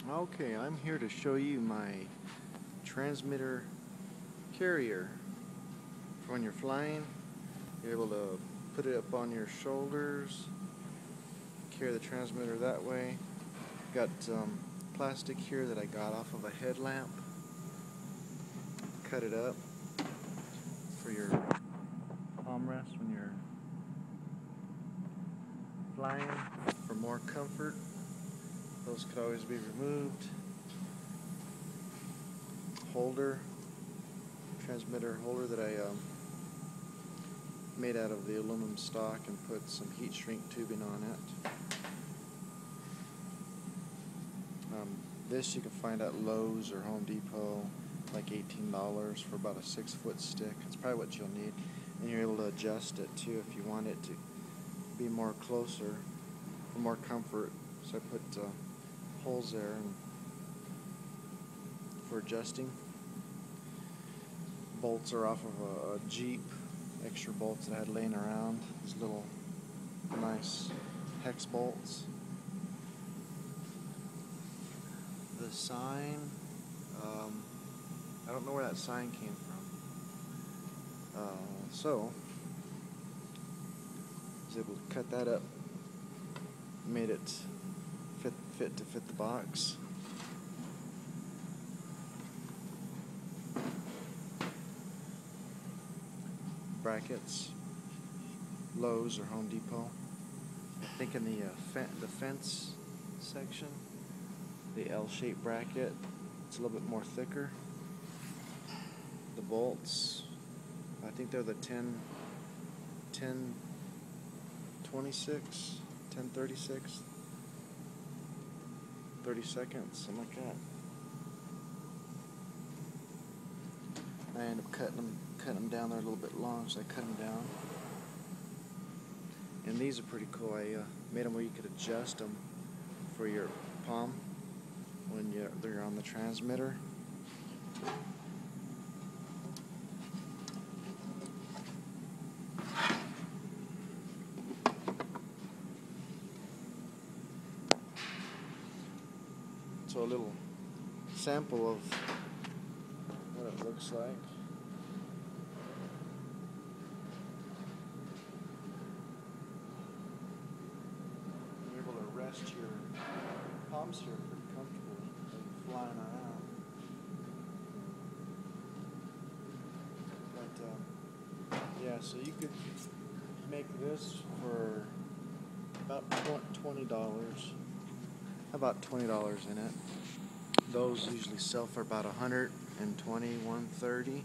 Okay, I'm here to show you my transmitter carrier. For when you're flying, you're able to put it up on your shoulders, carry the transmitter that way. Got plastic here that I got off of a headlamp. Cut it up for your armrest when you're flying for more comfort. Those could always be removed. Holder, transmitter holder that I made out of the aluminum stock and put some heat shrink tubing on it. This you can find at Lowe's or Home Depot, like $18 for about a 6-foot stick. That's probably what you'll need, and you're able to adjust it too if you want it to be more closer for more comfort. So I put holes there and for adjusting. Bolts are off of a Jeep, extra bolts that I had laying around. These little nice hex bolts. The sign, I don't know where that sign came from. So I was able to cut that up, made it fit the box. Brackets, Lowe's or Home Depot. I think in the fence section, the L-shaped bracket, it's a little bit more thicker. The bolts, I think they're the 1026, 1036, 32nd, something like that. I ended up cutting them down there a little bit long, so I cut them down. And these are pretty cool. I made them where you could adjust them for your palm when they're on the transmitter. So a little sample of what it looks like. You're able to rest your palms here pretty comfortably when you're flying around. But yeah, so you could make this for about $20. About $20 in it. Those usually sell for about $120, $130.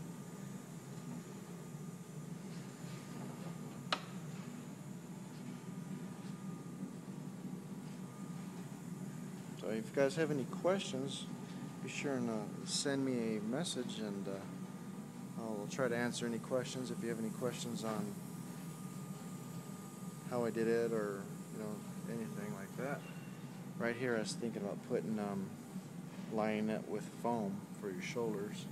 So if you guys have any questions, be sure and send me a message, and I'll try to answer any questions. If you have any questions on how I did it, or anything like that. Right here I was thinking about putting lining it with foam for your shoulders.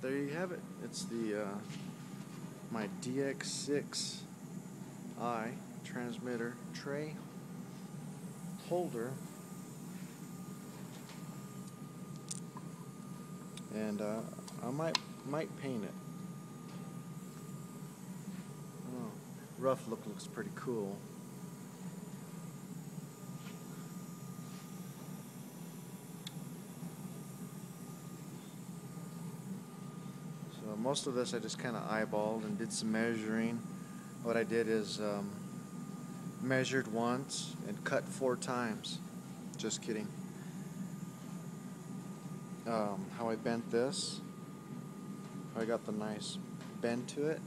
There you have it. It's the my DX6i transmitter tray holder, and I might paint it. Oh, rough look looks pretty cool. So most of this I just kind of eyeballed and did some measuring. What I did is measured once and cut 4 times. Just kidding. How I bent this. I got the nice bend to it.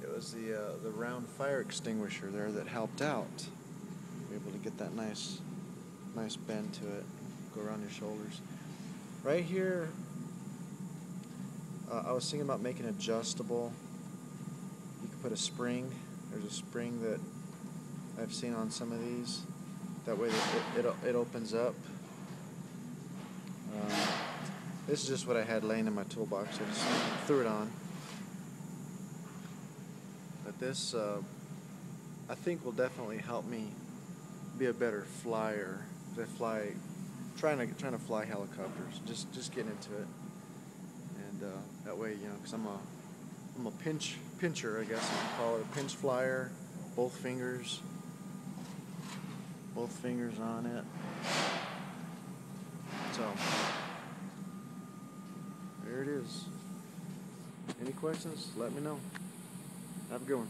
It was the round fire extinguisher there that helped out. You're able to get that nice bend to it. Go around your shoulders. Right here, I was thinking about making adjustable. You could put a spring. There's a spring that I've seen on some of these. That way it opens up. This is just what I had laying in my toolbox. I just threw it on. But this, I think, will definitely help me be a better flyer. Trying to fly helicopters. Just getting into it, and that way, you know, because I'm a pincher, I guess you could call it, a pinch flyer. Both fingers on it. So there it is. Any questions? Let me know. Have a good one.